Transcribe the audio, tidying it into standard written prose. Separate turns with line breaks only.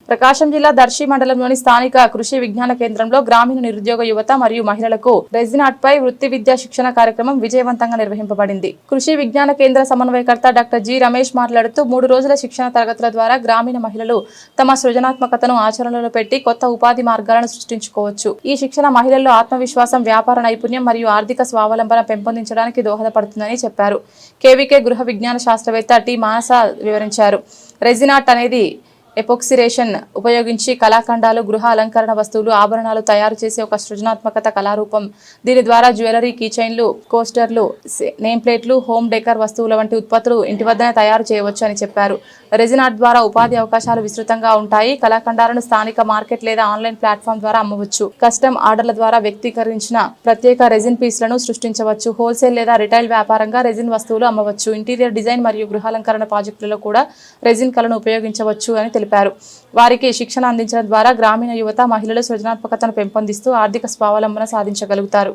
ప్రకాశం జిల్లా దర్శి మండలంలోని స్థానిక కృషి విజ్ఞాన కేంద్రంలో గ్రామీణ నిరుద్యోగ యువత మరియు మహిళలకు రెజిన్ ఆర్ట్ పై వృత్తి విద్యా శిక్షణ కార్యక్రమం విజయవంతంగా నిర్వహింపబడింది. కృషి విజ్ఞాన కేంద్ర సమన్వయకర్త డాక్టర్ జి రమేష్ మాట్లాడుతూ 3 రోజుల శిక్షణ తరగతుల ద్వారా గ్రామీణ మహిళలు తమ సృజనాత్మకతను ఆచరణలో పెట్టి కొత్త ఉపాధి మార్గాలను సృష్టించుకోవచ్చు. ఈ శిక్షణ మహిళల్లో ఆత్మవిశ్వాసం, వ్యాపార నైపుణ్యం మరియు ఆర్థిక స్వావలంబన పెంపొందించడానికి దోహదపడుతుందని చెప్పారు. కేవీకే గృహ విజ్ఞాన శాస్త్రవేత్త టి మానస వివరించారు. రెజిన్ ఆర్ట్ అనేది ఎపోక్సిరేషన్ ఉపయోగించి కళాఖండాలు, గృహ అలంకరణ వస్తువులు, ఆభరణాలు తయారు చేసే ఒక సృజనాత్మకత కళారూపం. దీని ద్వారా జ్యువెలరీ, కీచైన్లు, కోస్టర్లు, నేమ్ ప్లేట్లు, హోమ్ డెకర్ వస్తువుల వంటి ఉత్పత్తులు ఇంటి వద్దనే తయారు చేయవచ్చు అని చెప్పారు. రెజిన్ ఆర్ట్ ద్వారా ఉపాధి అవకాశాలు విస్తృతంగా ఉంటాయి. కళాఖండాలను స్థానిక మార్కెట్ లేదా ఆన్లైన్ ప్లాట్ఫామ్ ద్వారా అమ్మవచ్చు. కస్టమ్ ఆర్డర్ల ద్వారా వ్యక్తీకరించిన ప్రత్యేక రెజిన్ పీస్లను సృష్టించవచ్చు. హోల్సేల్ లేదా రిటైల్ వ్యాపారంగా రెజిన్ వస్తువులు అమ్మవచ్చు. ఇంటీరియర్ డిజైన్ మరియు గృహాలంకరణ ప్రాజెక్టులలో కూడా రెజిన్ కళను ఉపయోగించవచ్చు అని తెలిపారు. వారికి శిక్షణ అందించడం ద్వారా గ్రామీణ యువత, మహిళలు సృజనాత్మకతను పెంపొందిస్తూ ఆర్థిక స్వావలంబన సాధించగలుగుతారు.